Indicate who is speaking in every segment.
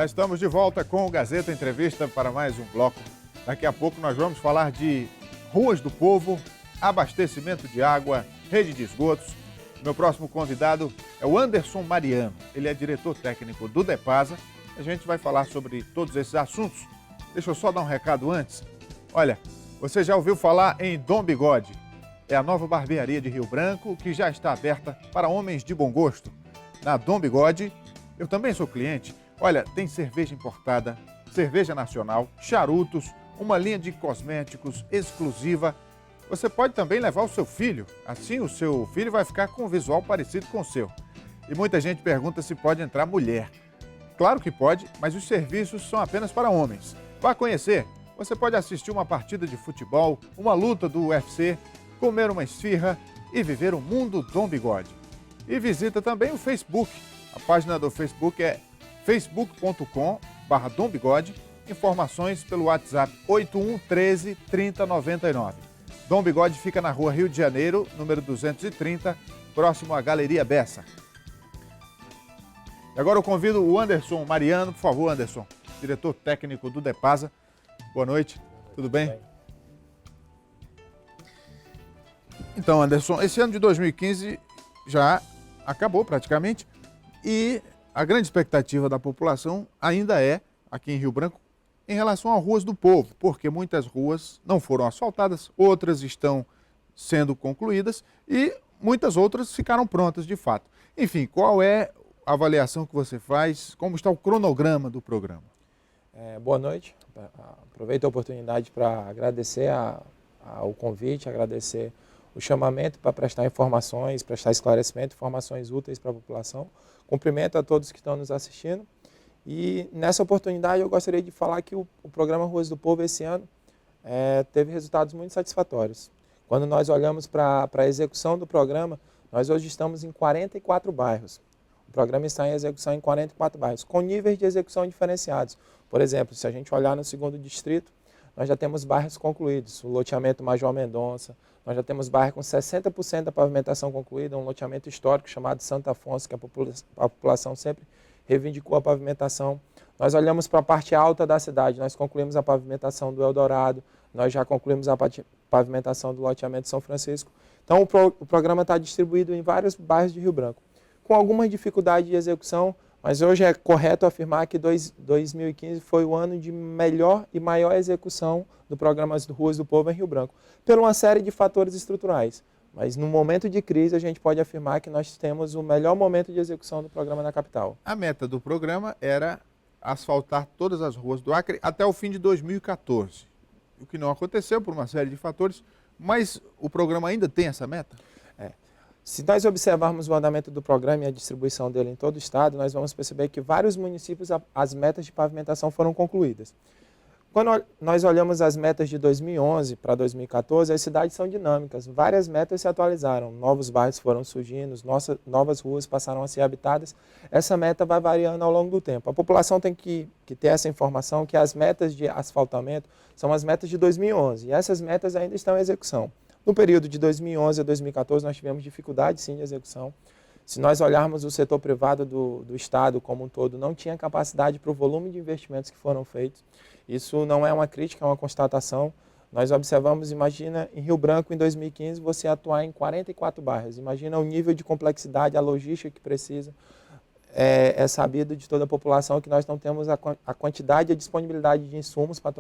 Speaker 1: Já estamos de volta com o Gazeta Entrevista para mais um bloco. Daqui a pouco nós vamos falar de ruas do povo, abastecimento de água, rede de esgotos. Meu próximo convidado é o Anderson Mariano. Ele é diretor técnico do DEPASA. A gente vai falar sobre todos esses assuntos. Deixa eu só dar um recado antes. Olha, você já ouviu falar em Dom Bigode? É a nova barbearia de Rio Branco que já está aberta para homens de bom gosto. Na Dom Bigode, eu também sou cliente. Olha, tem cerveja importada, cerveja nacional, charutos, uma linha de cosméticos exclusiva. Você pode também levar o seu filho. Assim, o seu filho vai ficar com um visual parecido com o seu. E muita gente pergunta se pode entrar mulher. Claro que pode, mas os serviços são apenas para homens. Vá conhecer. Você pode assistir uma partida de futebol, uma luta do UFC, comer uma esfirra e viver o mundo Dom Bigode. E visita também o Facebook. A página do Facebook é facebook.com/dombigode. Informações pelo WhatsApp 8113 3099. Dom Bigode fica na rua Rio de Janeiro, número 230, próximo à Galeria Bessa. E agora eu convido o Anderson Mariano. Por favor, Anderson, diretor técnico do DEPASA. Boa noite, tudo bem? Então, Anderson, esse ano de 2015 já acabou praticamente e a grande expectativa da população ainda é, aqui em Rio Branco, em relação às ruas do povo, porque muitas ruas não foram asfaltadas, outras estão sendo concluídas e muitas outras ficaram prontas de fato. Enfim, qual é a avaliação que você faz, como está o cronograma do programa?
Speaker 2: Boa noite, aproveito a oportunidade para agradecer o convite, agradecer o chamamento para prestar informações, prestar esclarecimento, informações úteis para a população. Cumprimento a todos que estão nos assistindo. E nessa oportunidade eu gostaria de falar que o programa Ruas do Povo esse ano teve resultados muito satisfatórios. Quando nós olhamos para a execução do programa, nós hoje estamos em 44 bairros. O programa está em execução em 44 bairros, com níveis de execução diferenciados. Por exemplo, se a gente olhar no 2º distrito, nós já temos bairros concluídos, o loteamento Major Mendonça, nós já temos bairros com 60% da pavimentação concluída, um loteamento histórico chamado Santo Afonso, que a população sempre reivindicou a pavimentação. Nós olhamos para a parte alta da cidade, nós concluímos a pavimentação do Eldorado, nós já concluímos a pavimentação do loteamento São Francisco. Então o programa está distribuído em vários bairros de Rio Branco, com algumas dificuldades de execução, mas hoje é correto afirmar que 2015 foi o ano de melhor e maior execução do programa Ruas do Povo em Rio Branco, por uma série de fatores estruturais. Mas no momento de crise a gente pode afirmar que nós temos o melhor momento de execução do programa na capital.
Speaker 1: A meta do programa era asfaltar todas as ruas do Acre até o fim de 2014, o que não aconteceu por uma série de fatores, mas o programa ainda tem essa meta?
Speaker 2: Se nós observarmos o andamento do programa e a distribuição dele em todo o estado, nós vamos perceber que vários municípios as metas de pavimentação foram concluídas. Quando nós olhamos as metas de 2011 para 2014, as cidades são dinâmicas, várias metas se atualizaram, novos bairros foram surgindo, novas ruas passaram a ser habitadas, essa meta vai variando ao longo do tempo. A população tem que ter essa informação que as metas de asfaltamento são as metas de 2011 e essas metas ainda estão em execução. No período de 2011 a 2014, nós tivemos dificuldade, sim, de execução. Se nós olharmos o setor privado do Estado como um todo, não tinha capacidade para o volume de investimentos que foram feitos. Isso não é uma crítica, é uma constatação. Nós observamos, imagina, em Rio Branco, em 2015, você atuar em 44 bairros. Imagina o nível de complexidade, a logística que precisa. É sabido de toda a população que nós não temos a quantidade e a disponibilidade de insumos para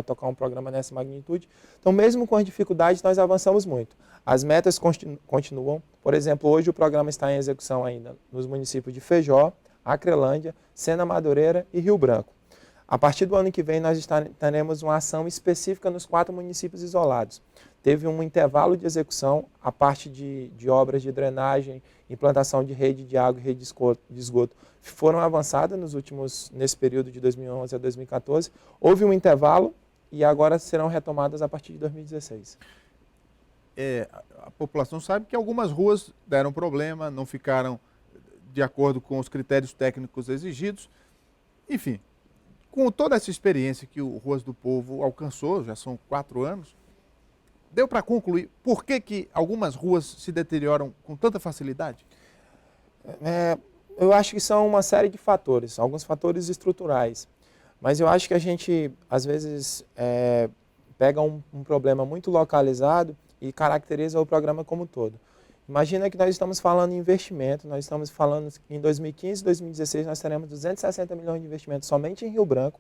Speaker 2: tocar um programa nessa magnitude. Então, mesmo com as dificuldades, nós avançamos muito. As metas continuam. Por exemplo, hoje o programa está em execução ainda nos municípios de Feijó, Acrelândia, Sena Madureira e Rio Branco. A partir do ano que vem, nós teremos uma ação específica nos 4 municípios isolados. Teve um intervalo de execução, a parte de obras de drenagem, implantação de rede de água e rede de esgoto foram avançadas nesse período de 2011 a 2014. Houve um intervalo e agora serão retomadas a partir de 2016.
Speaker 1: A população sabe que algumas ruas deram problema, não ficaram de acordo com os critérios técnicos exigidos. Enfim, com toda essa experiência que o Ruas do Povo alcançou, já são 4 anos, deu para concluir por que algumas ruas se deterioram com tanta facilidade?
Speaker 2: Eu acho que são uma série de fatores, alguns fatores estruturais. Mas eu acho que a gente, às vezes, pega um problema muito localizado e caracteriza o programa como um todo. Imagina que nós estamos falando em investimento, nós estamos falando em 2015 e 2016 nós teremos 260 milhões de investimentos somente em Rio Branco.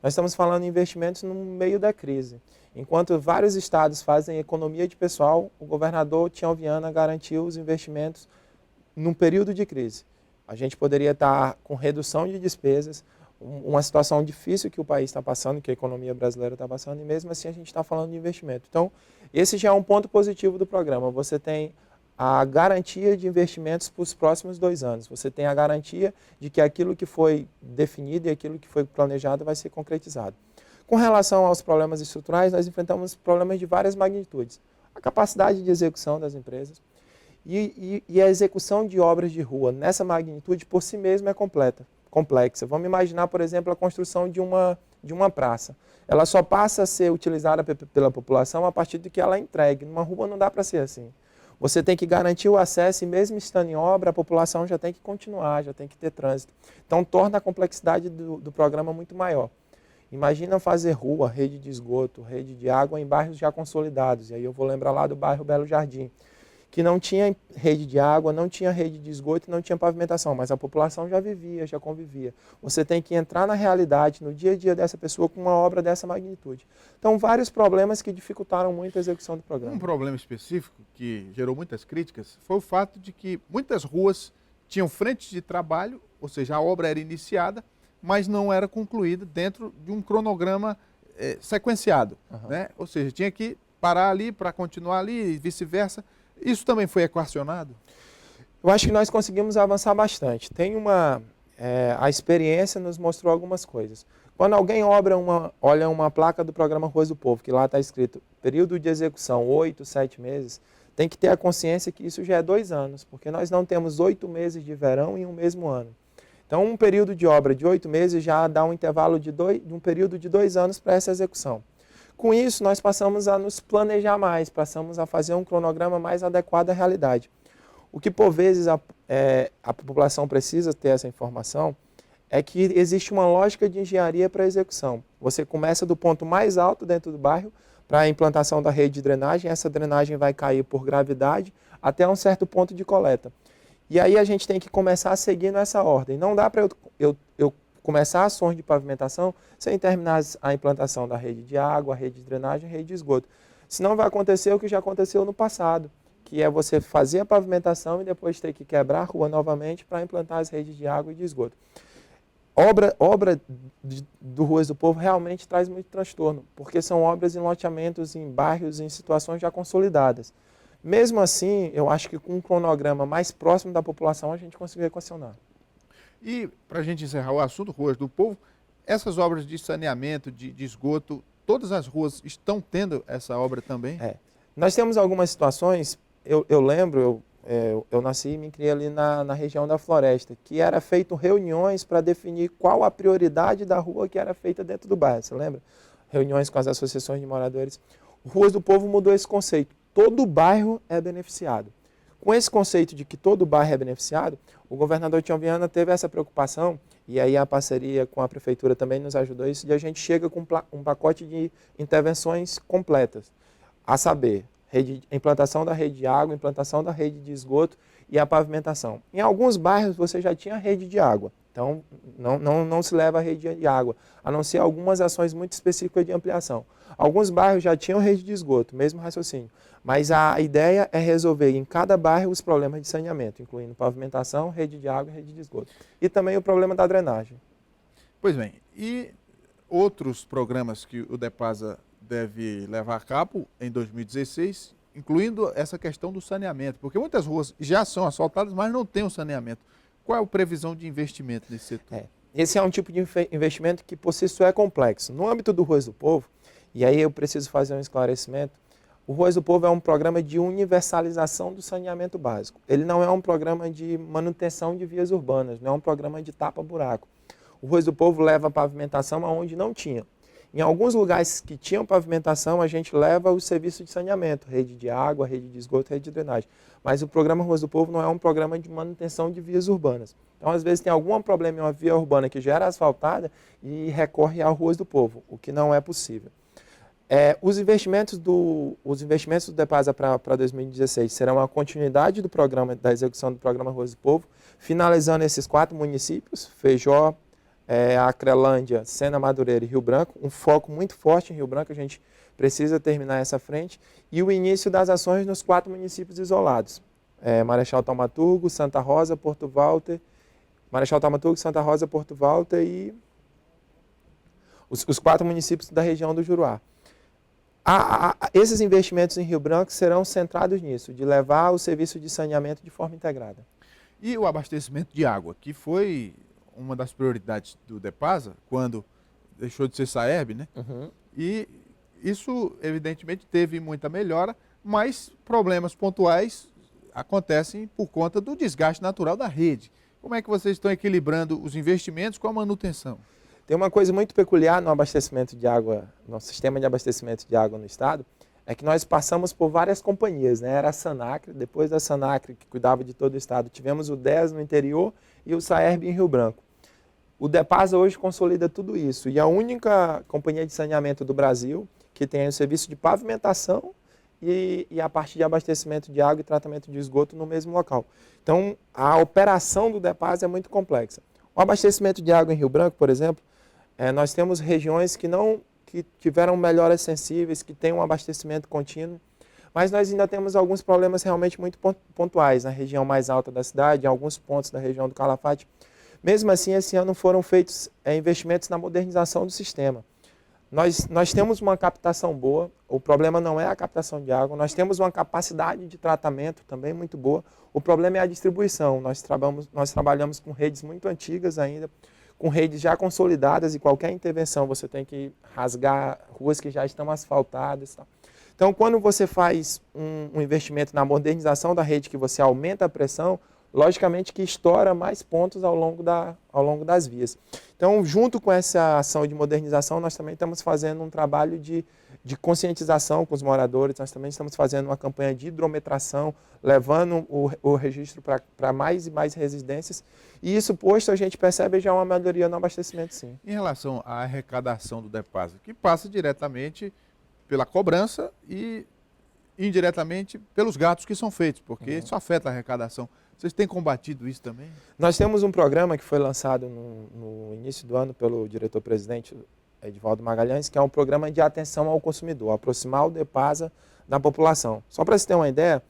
Speaker 2: Nós estamos falando em investimentos no meio da crise. Enquanto vários estados fazem economia de pessoal, o governador Tião Viana garantiu os investimentos num período de crise. A gente poderia estar com redução de despesas, uma situação difícil que o país está passando, que a economia brasileira está passando, e mesmo assim a gente está falando de investimento. Então, esse já é um ponto positivo do programa. Você tem a garantia de investimentos para os próximos 2 anos. Você tem a garantia de que aquilo que foi definido e aquilo que foi planejado vai ser concretizado. Com relação aos problemas estruturais, nós enfrentamos problemas de várias magnitudes. A capacidade de execução das empresas e a execução de obras de rua nessa magnitude por si mesma é complexa. Vamos imaginar, por exemplo, a construção de uma praça. Ela só passa a ser utilizada pela população a partir de que ela é entregue. Numa rua não dá para ser assim. Você tem que garantir o acesso e mesmo estando em obra, a população já tem que continuar, já tem que ter trânsito. Então, torna a complexidade do programa muito maior. Imagina fazer rua, rede de esgoto, rede de água em bairros já consolidados. E aí eu vou lembrar lá do bairro Belo Jardim, que não tinha rede de água, não tinha rede de esgoto, não tinha pavimentação, mas a população já vivia, já convivia. Você tem que entrar na realidade, no dia a dia dessa pessoa com uma obra dessa magnitude. Então, vários problemas que dificultaram muito a execução do programa.
Speaker 1: Um problema específico que gerou muitas críticas foi o fato de que muitas ruas tinham frentes de trabalho, ou seja, a obra era iniciada, mas não era concluída dentro de um cronograma sequenciado. Né? Ou seja, tinha que parar ali para continuar ali e vice-versa. Isso também foi equacionado?
Speaker 2: Eu acho que nós conseguimos avançar bastante. A experiência nos mostrou algumas coisas. Quando alguém olha uma placa do programa Ruas do Povo, que lá está escrito período de execução 8, 7 meses, tem que ter a consciência que isso já é 2 anos, porque nós não temos 8 meses de verão em um mesmo ano. Então, um período de obra de 8 meses já dá um intervalo de um período de 2 anos para essa execução. Com isso, nós passamos a nos planejar mais, passamos a fazer um cronograma mais adequado à realidade. O que, por vezes, a população precisa ter essa informação é que existe uma lógica de engenharia para a execução. Você começa do ponto mais alto dentro do bairro para a implantação da rede de drenagem. Essa drenagem vai cair por gravidade até um certo ponto de coleta. E aí a gente tem que começar a seguir nessa ordem. Não dá para eu começar ações de pavimentação sem terminar a implantação da rede de água, a rede de drenagem, a rede de esgoto. Senão vai acontecer o que já aconteceu no passado, que é você fazer a pavimentação e depois ter que quebrar a rua novamente para implantar as redes de água e de esgoto. Obra do Ruas do Povo realmente traz muito transtorno, porque são obras em loteamentos, em bairros, em situações já consolidadas. Mesmo assim, eu acho que com um cronograma mais próximo da população, a gente conseguiu equacionar.
Speaker 1: E, para a gente encerrar o assunto, Ruas do Povo, essas obras de saneamento, de esgoto, todas as ruas estão tendo essa obra também?
Speaker 2: Nós temos algumas situações, eu lembro, eu nasci e me criei ali na região da Floresta, que era feito reuniões para definir qual a prioridade da rua que era feita dentro do bairro, você lembra? Reuniões com as associações de moradores. Ruas do Povo mudou esse conceito. Todo bairro é beneficiado. Com esse conceito de que todo bairro é beneficiado, o governador Tião Viana teve essa preocupação, e aí a parceria com a prefeitura também nos ajudou isso, e a gente chega com um pacote de intervenções completas, a saber, implantação da rede de água, implantação da rede de esgoto e a pavimentação. Em alguns bairros você já tinha rede de água, então não se leva a rede de água, a não ser algumas ações muito específicas de ampliação. Alguns bairros já tinham rede de esgoto, mesmo raciocínio. Mas a ideia é resolver em cada bairro os problemas de saneamento, incluindo pavimentação, rede de água e rede de esgoto. E também o problema da drenagem.
Speaker 1: Pois bem, e outros programas que o DEPASA deve levar a cabo em 2016, incluindo essa questão do saneamento, porque muitas ruas já são asfaltadas, mas não têm o saneamento. Qual é a previsão de investimento nesse setor?
Speaker 2: Esse é um tipo de investimento que por si só é complexo. No âmbito do Ruas do Povo, e aí eu preciso fazer um esclarecimento, o Ruas do Povo é um programa de universalização do saneamento básico. Ele não é um programa de manutenção de vias urbanas, não é um programa de tapa-buraco. O Ruas do Povo leva a pavimentação aonde não tinha. Em alguns lugares que tinham pavimentação, a gente leva o serviço de saneamento, rede de água, rede de esgoto, rede de drenagem. Mas o programa Ruas do Povo não é um programa de manutenção de vias urbanas. Então, às vezes, tem algum problema em uma via urbana que já era asfaltada e recorre às Ruas do Povo, o que não é possível. Os investimentos do DEPASA para 2016 serão a continuidade do programa, da execução do programa Ruas do Povo, finalizando esses 4 municípios, Feijó, Acrelândia, Sena, Madureira e Rio Branco, um foco muito forte em Rio Branco, a gente precisa terminar essa frente, e o início das ações nos 4 municípios isolados, Marechal Thaumaturgo, Santa Rosa, Porto Walter, Marechal Thaumaturgo, Santa Rosa, Porto Walter e os 4 municípios da região do Juruá. Esses investimentos em Rio Branco serão centrados nisso, de levar o serviço de saneamento de forma integrada.
Speaker 1: E o abastecimento de água, que foi uma das prioridades do DEPASA, quando deixou de ser Saerb, né?
Speaker 2: Uhum.
Speaker 1: E isso, evidentemente, teve muita melhora, mas problemas pontuais acontecem por conta do desgaste natural da rede. Como é que vocês estão equilibrando os investimentos com a manutenção?
Speaker 2: Tem uma coisa muito peculiar no abastecimento de água, no sistema de abastecimento de água no estado, é que nós passamos por várias companhias, né? Era a Sanacre, depois da Sanacre, que cuidava de todo o estado, tivemos o DES no interior e o Saerb em Rio Branco. O DEPASA hoje consolida tudo isso e a única companhia de saneamento do Brasil que tem o serviço de pavimentação e a parte de abastecimento de água e tratamento de esgoto no mesmo local. Então, a operação do DEPASA é muito complexa. O abastecimento de água em Rio Branco, por exemplo, nós temos regiões que tiveram melhoras sensíveis, que têm um abastecimento contínuo, mas nós ainda temos alguns problemas realmente muito pontuais na região mais alta da cidade, em alguns pontos da região do Calafate. Mesmo assim, esse ano foram feitos investimentos na modernização do sistema. Nós temos uma captação boa, o problema não é a captação de água, nós temos uma capacidade de tratamento também muito boa, o problema é a distribuição. Nós trabalhamos com redes muito antigas ainda, com redes já consolidadas e qualquer intervenção você tem que rasgar ruas que já estão asfaltadas. Tá? Então, quando você faz um investimento na modernização da rede, que você aumenta a pressão, logicamente que estoura mais pontos ao longo das vias. Então, junto com essa ação de modernização, nós também estamos fazendo um trabalho de conscientização com os moradores, nós também estamos fazendo uma campanha de hidrometração, levando o registro para mais e mais residências, e isso posto a gente percebe já uma melhoria no abastecimento, sim.
Speaker 1: Em relação à arrecadação do DEPASA, que passa diretamente pela cobrança e indiretamente pelos gastos que são feitos, porque isso afeta a arrecadação. Vocês têm combatido isso também?
Speaker 2: Nós temos um programa que foi lançado no início do ano pelo diretor-presidente Edivaldo Magalhães, que é um programa de atenção ao consumidor, aproximar o DEPASA da população. Só para você ter uma ideia,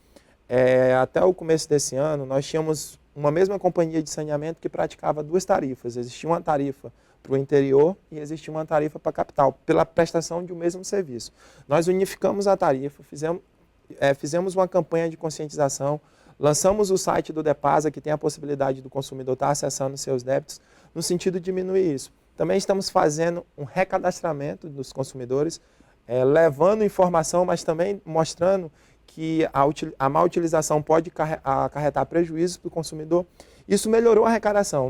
Speaker 2: até o começo desse ano, nós tínhamos uma mesma companhia de saneamento que praticava 2 tarifas. Existia uma tarifa para o interior e existia uma tarifa para a capital, pela prestação de um mesmo serviço. Nós unificamos a tarifa, fizemos uma campanha de conscientização, lançamos o site do DEPASA, que tem a possibilidade do consumidor estar acessando seus débitos, no sentido de diminuir isso. Também estamos fazendo um recadastramento dos consumidores, levando informação, mas também mostrando que a má utilização pode acarretar prejuízos para o consumidor. Isso melhorou a arrecadação.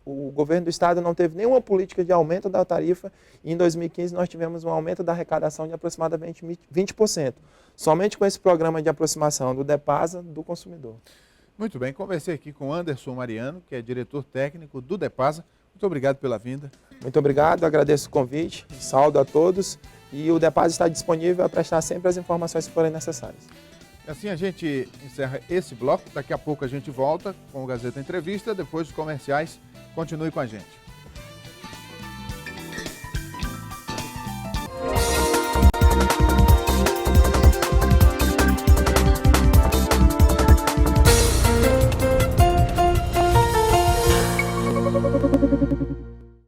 Speaker 2: O governo do estado não teve nenhuma política de aumento da tarifa e em 2015 nós tivemos um aumento da arrecadação de aproximadamente 20%, somente com esse programa de aproximação do DEPASA do consumidor.
Speaker 1: Muito bem, conversei aqui com Anderson Mariano, que é diretor técnico do DEPASA. Muito obrigado pela vinda.
Speaker 2: Muito obrigado, agradeço o convite, saúdo a todos e o DEPASA está disponível para prestar sempre as informações que forem necessárias.
Speaker 1: Assim a gente encerra esse bloco, daqui a pouco a gente volta com o Gazeta Entrevista, depois dos comerciais. Continue com a gente.